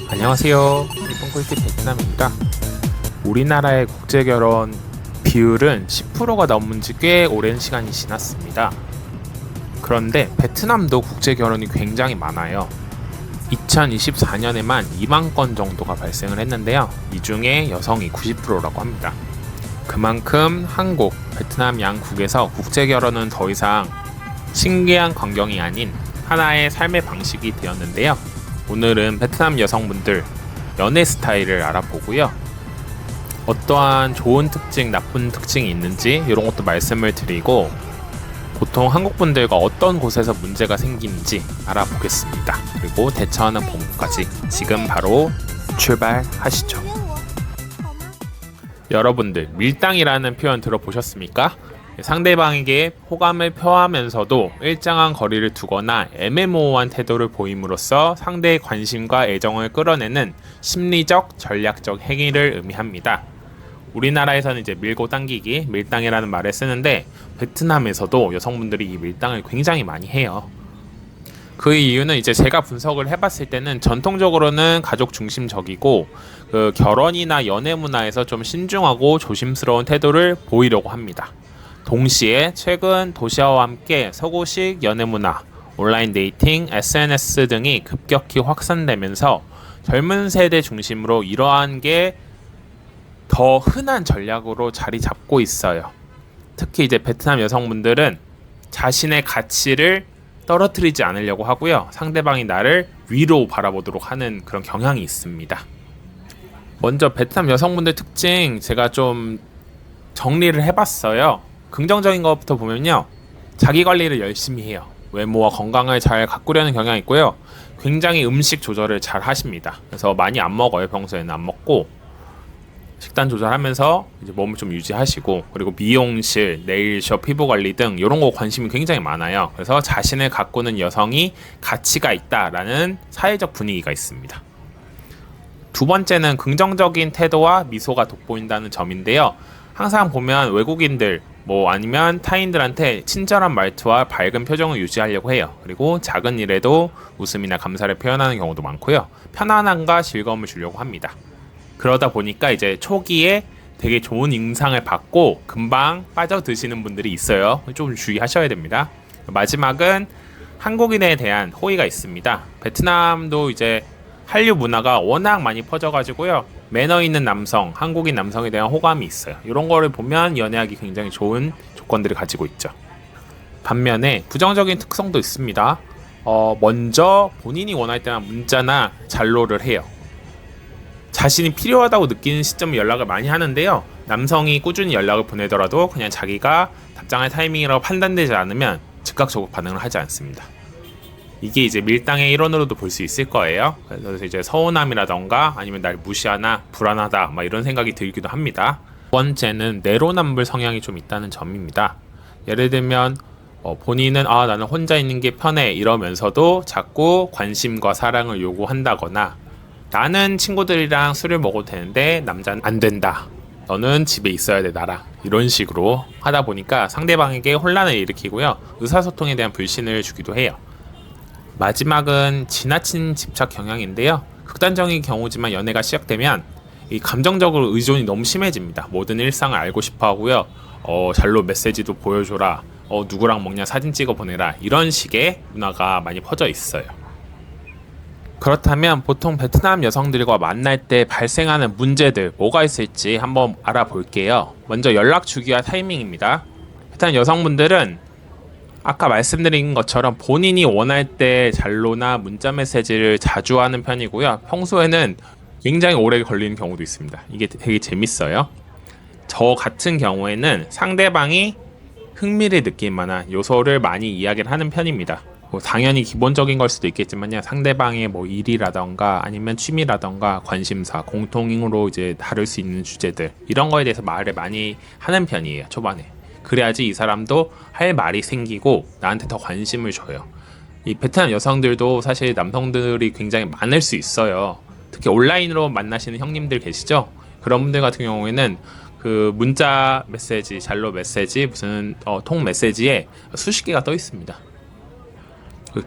안녕하세요. 일본 꿀팁 베트남입니다. 우리나라의 국제결혼 비율은 10%가 넘은 지 꽤 오랜 시간이 지났습니다. 그런데 베트남도 국제결혼이 굉장히 많아요. 2024년에만 2만 건 정도가 발생을 했는데요. 이 중에 여성이 90%라고 합니다. 그만큼 한국, 베트남 양국에서 국제결혼은 더 이상 신기한 광경이 아닌 하나의 삶의 방식이 되었는데요. 오늘은 베트남 여성분들 연애 스타일을 알아보고요. 어떠한 좋은 특징, 나쁜 특징이 있는지 이런 것도 말씀을 드리고 보통 한국 분들과 어떤 곳에서 문제가 생기는지 알아보겠습니다. 그리고 대처하는 방법까지 지금 바로 출발하시죠. 여러분들 밀당이라는 표현 들어보셨습니까? 상대방에게 호감을 표하면서도 일정한 거리를 두거나 애매모호한 태도를 보임으로써 상대의 관심과 애정을 끌어내는 심리적, 전략적 행위를 의미합니다. 우리나라에서는 이제 밀고 당기기, 밀당이라는 말을 쓰는데 베트남에서도 여성분들이 이 밀당을 굉장히 많이 해요. 그 이유는 이제 제가 분석을 해봤을 때는 전통적으로는 가족 중심적이고 그 결혼이나 연애 문화에서 좀 신중하고 조심스러운 태도를 보이려고 합니다. 동시에 최근 도시화와 함께 서구식 연애문화, 온라인 데이팅, SNS 등이 급격히 확산되면서 젊은 세대 중심으로 이러한 게 더 흔한 전략으로 자리 잡고 있어요. 특히 이제 베트남 여성분들은 자신의 가치를 떨어뜨리지 않으려고 하고요. 상대방이 나를 위로 바라보도록 하는 그런 경향이 있습니다. 먼저 베트남 여성분들 특징 제가 좀 정리를 해봤어요. 긍정적인 것부터 보면요. 자기 관리를 열심히 해요. 외모와 건강을 잘 가꾸려는 경향이 있고요. 굉장히 음식 조절을 잘 하십니다. 그래서 많이 안 먹어요. 평소에는 안 먹고 식단 조절하면서 이제 몸을 좀 유지하시고 그리고 미용실, 네일숍, 피부 관리 등 이런 거 관심이 굉장히 많아요. 그래서 자신을 가꾸는 여성이 가치가 있다라는 사회적 분위기가 있습니다. 두 번째는 긍정적인 태도와 미소가 돋보인다는 점인데요. 항상 보면 외국인들 아니면 타인들한테 친절한 말투와 밝은 표정을 유지하려고 해요. 그리고 작은 일에도 웃음이나 감사를 표현하는 경우도 많고요. 편안함과 즐거움을 주려고 합니다. 그러다 보니까 이제 초기에 되게 좋은 인상을 받고 금방 빠져드시는 분들이 있어요. 좀 주의하셔야 됩니다. 마지막은 한국인에 대한 호의가 있습니다. 베트남도 이제 한류 문화가 워낙 많이 퍼져가지고요. 매너 있는 남성, 한국인 남성에 대한 호감이 있어요. 이런 거를 보면 연애하기 굉장히 좋은 조건들을 가지고 있죠. 반면에 부정적인 특성도 있습니다. 먼저 본인이 원할 때만 문자나 잔로를 해요. 자신이 필요하다고 느끼는 시점에 연락을 많이 하는데요. 남성이 꾸준히 연락을 보내더라도 그냥 자기가 답장할 타이밍이라고 판단되지 않으면 즉각적으로 반응을 하지 않습니다. 이게 이제 밀당의 일원으로도 볼 수 있을 거예요. 그래서 이제 서운함이라던가 아니면 날 무시하나 불안하다 이런 생각이 들기도 합니다. 두 번째는 내로남불 성향이 좀 있다는 점입니다. 예를 들면 본인은 나는 혼자 있는 게 편해 이러면서도 자꾸 관심과 사랑을 요구한다거나 나는 친구들이랑 술을 먹어도 되는데 남자는 안 된다. 너는 집에 있어야 돼 나랑. 이런 식으로 하다 보니까 상대방에게 혼란을 일으키고요. 의사소통에 대한 불신을 주기도 해요. 마지막은 지나친 집착 경향인데요. 극단적인 경우지만 연애가 시작되면 이 감정적으로 의존이 너무 심해집니다. 모든 일상을 알고 싶어 하고요. 잘로 메시지도 보여줘라. 누구랑 먹냐 사진 찍어 보내라. 이런 식의 문화가 많이 퍼져 있어요. 그렇다면 보통 베트남 여성들과 만날 때 발생하는 문제들 뭐가 있을지 한번 알아볼게요. 먼저 연락 주기와 타이밍입니다. 베트남 여성분들은 아까 말씀드린 것처럼 본인이 원할 때 잔로나 문자 메시지를 자주 하는 편이고요. 평소에는 굉장히 오래 걸리는 경우도 있습니다. 이게 되게 재밌어요. 저 같은 경우에는 상대방이 흥미를 느낄 만한 요소를 많이 이야기를 하는 편입니다. 당연히 기본적인 걸 수도 있겠지만요. 상대방의 일이라던가 아니면 취미라던가 관심사, 공통으로 이제 다룰 수 있는 주제들 이런 거에 대해서 말을 많이 하는 편이에요. 초반에. 그래야지 이 사람도 할 말이 생기고 나한테 더 관심을 줘요. 이 베트남 여성들도 사실 남성들이 굉장히 많을 수 있어요. 특히 온라인으로 만나시는 형님들 계시죠? 그런 분들 같은 경우에는 그 문자 메시지, 잔로 메시지, 무슨 통 메시지에 수십 개가 떠 있습니다.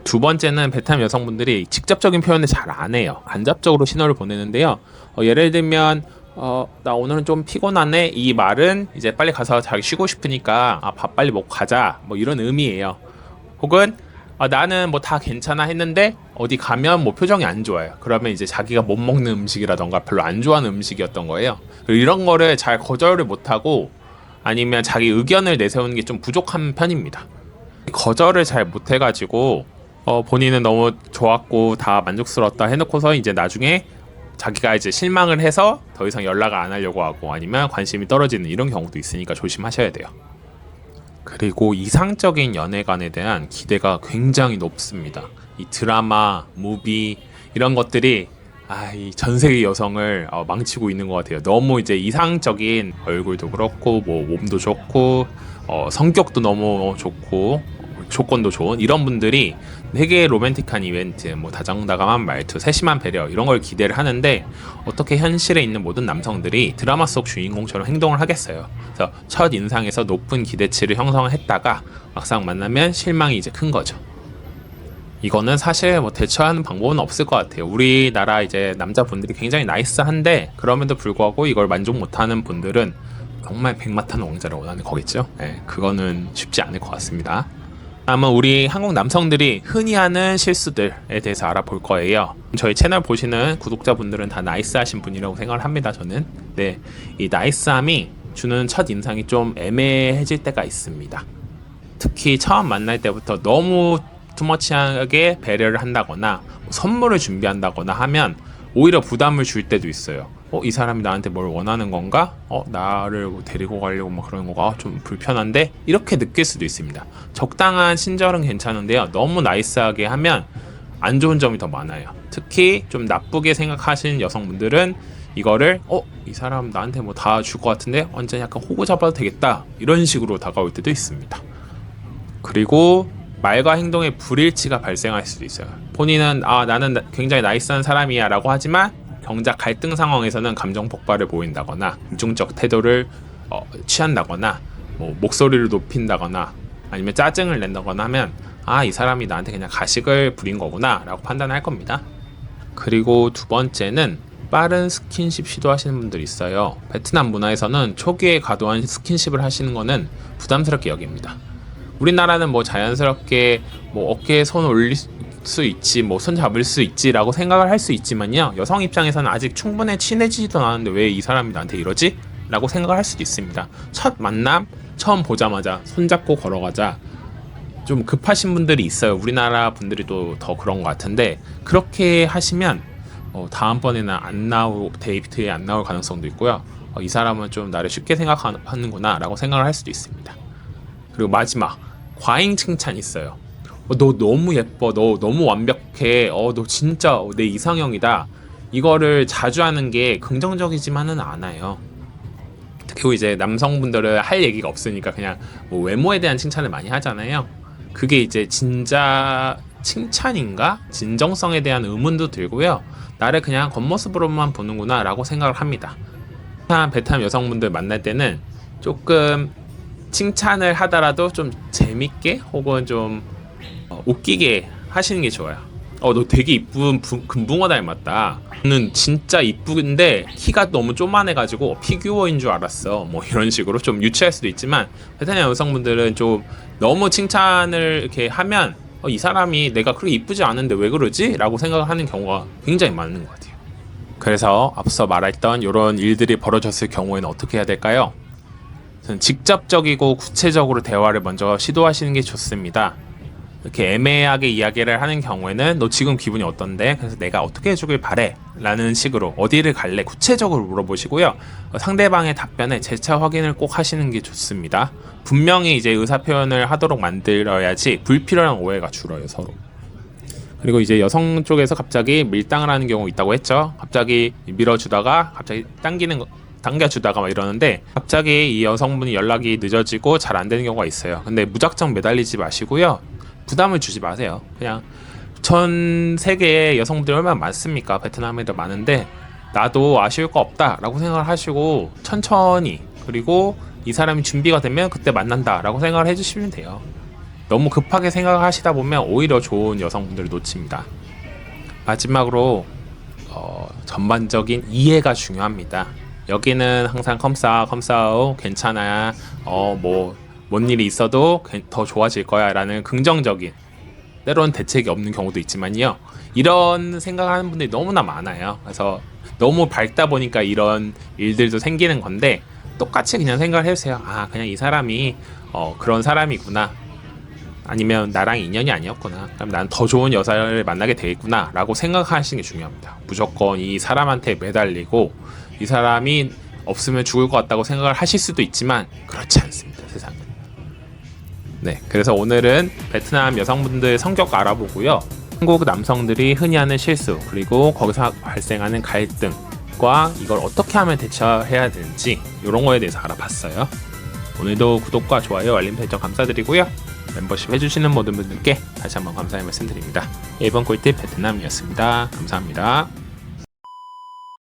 두 번째는 베트남 여성분들이 직접적인 표현을 잘 안 해요. 간접적으로 신호를 보내는데요. 예를 들면 나 오늘은 좀 피곤하네, 이 말은 이제 빨리 가서 자기 쉬고 싶으니까 밥 빨리 먹고 가자, 뭐 이런 의미예요. 혹은 나는 뭐 다 괜찮아 했는데 어디 가면 뭐 표정이 안 좋아요. 그러면 이제 자기가 못 먹는 음식이라던가 별로 안 좋아하는 음식이었던 거예요. 이런 거를 잘 거절을 못하고 아니면 자기 의견을 내세우는 게 좀 부족한 편입니다. 거절을 잘 못해가지고 본인은 너무 좋았고 다 만족스러웠다 해놓고서 이제 나중에 자기가 이제 실망을 해서 더 이상 연락을 안 하려고 하고 아니면 관심이 떨어지는 이런 경우도 있으니까 조심하셔야 돼요. 그리고 이상적인 연애관에 대한 기대가 굉장히 높습니다. 이 드라마, 무비 이런 것들이 이 전 세계 여성을 망치고 있는 것 같아요. 너무 이제 이상적인 얼굴도 그렇고 뭐 몸도 좋고 성격도 너무 좋고 조건도 좋은 이런 분들이 되게 로맨틱한 이벤트, 뭐 다정다감한 말투, 세심한 배려 이런 걸 기대를 하는데 어떻게 현실에 있는 모든 남성들이 드라마 속 주인공처럼 행동을 하겠어요. 그래서 첫 인상에서 높은 기대치를 형성을 했다가 막상 만나면 실망이 이제 큰 거죠. 이거는 사실 뭐 대처하는 방법은 없을 것 같아요. 우리나라 이제 남자분들이 굉장히 나이스한데 그럼에도 불구하고 이걸 만족 못하는 분들은 정말 백마탄 왕자를 원하는 거겠죠. 그거는 쉽지 않을 것 같습니다. 다음은 우리 한국 남성들이 흔히 하는 실수들에 대해서 알아볼 거예요. 저희 채널 보시는 구독자분들은 다 나이스하신 분이라고 생각을 합니다. 저는 이 나이스함이 주는 첫 인상이 좀 애매해질 때가 있습니다. 특히 처음 만날 때부터 너무 투머치하게 배려를 한다거나 선물을 준비한다거나 하면 오히려 부담을 줄 때도 있어요. 이 사람이 나한테 뭘 원하는 건가? 나를 데리고 가려고 막 그러는 거가 좀 불편한데? 이렇게 느낄 수도 있습니다. 적당한 친절은 괜찮은데요. 너무 나이스하게 하면 안 좋은 점이 더 많아요. 특히 좀 나쁘게 생각하시는 여성분들은 이거를 이 사람 나한테 뭐 다 줄 것 같은데 완전 약간 호구 잡아도 되겠다, 이런 식으로 다가올 때도 있습니다. 그리고 말과 행동의 불일치가 발생할 수도 있어요. 본인은 나는 굉장히 나이스한 사람이야 라고 하지만 정작 갈등 상황에서는 감정 폭발을 보인다거나 이중적 태도를 취한다거나 뭐 목소리를 높인다거나 아니면 짜증을 낸다거나 하면 이 사람이 나한테 그냥 가식을 부린 거구나 라고 판단할 겁니다. 그리고 두 번째는 빠른 스킨십 시도하시는 분들이 있어요. 베트남 문화에서는 초기에 과도한 스킨십을 하시는 거는 부담스럽게 여깁니다. 우리나라는 뭐 자연스럽게 뭐 어깨에 손 올릴 수 있지, 뭐 손 잡을 수 있지라고 생각을 할 수 있지만요, 여성 입장에서는 아직 충분히 친해지지도 않았는데 왜 이 사람이 나한테 이러지? 라고 생각을 할 수도 있습니다. 첫 만남 처음 보자마자 손잡고 걸어가자, 좀 급하신 분들이 있어요. 우리나라 분들이 또 더 그런 것 같은데 그렇게 하시면 다음번에는 데이트에 안 나올 가능성도 있고요. 이 사람은 좀 나를 쉽게 생각하는구나 라고 생각을 할 수도 있습니다. 그리고 마지막, 과잉 칭찬이 있어요. 너 너무 예뻐, 너 너무 완벽해, 너 진짜 내 이상형이다. 이거를 자주 하는 게 긍정적이지만은 않아요. 그리고 이제 남성분들은 할 얘기가 없으니까 그냥 뭐 외모에 대한 칭찬을 많이 하잖아요. 그게 이제 진짜 칭찬인가? 진정성에 대한 의문도 들고요. 나를 그냥 겉모습으로만 보는구나 라고 생각을 합니다. 베트남 여성분들 만날 때는 조금 칭찬을 하더라도 좀 재밌게 혹은 좀 웃기게 하시는 게 좋아요. 너 되게 이쁜 금붕어 닮았다. 저는 진짜 이쁜데 키가 너무 쪼만해가지고 피규어인 줄 알았어. 뭐 이런 식으로 좀 유치할 수도 있지만 베트남 여성분들은 좀 너무 칭찬을 이렇게 하면 이 사람이 내가 그렇게 이쁘지 않은데 왜 그러지? 라고 생각을 하는 경우가 굉장히 많은 것 같아요. 그래서 앞서 말했던 이런 일들이 벌어졌을 경우에는 어떻게 해야 될까요? 저는 직접적이고 구체적으로 대화를 먼저 시도하시는 게 좋습니다. 이렇게 애매하게 이야기를 하는 경우에는 너 지금 기분이 어떤데? 그래서 내가 어떻게 해주길 바래? 라는 식으로 어디를 갈래? 구체적으로 물어보시고요. 상대방의 답변에 재차 확인을 꼭 하시는 게 좋습니다. 분명히 이제 의사표현을 하도록 만들어야지 불필요한 오해가 줄어요, 서로. 그리고 이제 여성 쪽에서 갑자기 밀당을 하는 경우 있다고 했죠. 갑자기 밀어주다가 갑자기 당겨주다가 막 이러는데 갑자기 이 여성분이 연락이 늦어지고 잘 안 되는 경우가 있어요. 근데 무작정 매달리지 마시고요. 부담을 주지 마세요. 그냥 전 세계에 여성분들이 얼마나 많습니까? 베트남에도 많은데 나도 아쉬울 거 없다 라고 생각을 하시고 천천히, 그리고 이 사람이 준비가 되면 그때 만난다 라고 생각을 해주시면 돼요. 너무 급하게 생각하시다 보면 오히려 좋은 여성분들을 놓칩니다. 마지막으로 전반적인 이해가 중요합니다. 여기는 항상 컴싸오 괜찮아, 뭔 일이 있어도 더 좋아질 거야 라는 긍정적인, 때로는 대책이 없는 경우도 있지만요, 이런 생각하는 분들이 너무나 많아요. 그래서 너무 밝다 보니까 이런 일들도 생기는 건데, 똑같이 그냥 생각을 해주세요. 아, 그냥 이 사람이 그런 사람이구나, 아니면 나랑 인연이 아니었구나, 그럼 난 더 좋은 여자를 만나게 되겠구나 라고 생각하시는 게 중요합니다. 무조건 이 사람한테 매달리고 이 사람이 없으면 죽을 것 같다고 생각을 하실 수도 있지만 그렇지 않습니다, 세상은. 네, 그래서 오늘은 베트남 여성분들 성격 알아보고요, 한국 남성들이 흔히 하는 실수, 그리고 거기서 발생하는 갈등과 이걸 어떻게 하면 대처해야 되는지, 이런 거에 대해서 알아봤어요. 오늘도 구독과 좋아요, 알림 설정 감사드리고요, 멤버십 해주시는 모든 분들께 다시 한번 감사의 말씀 드립니다. 1번 꿀팁 베트남이었습니다. 감사합니다.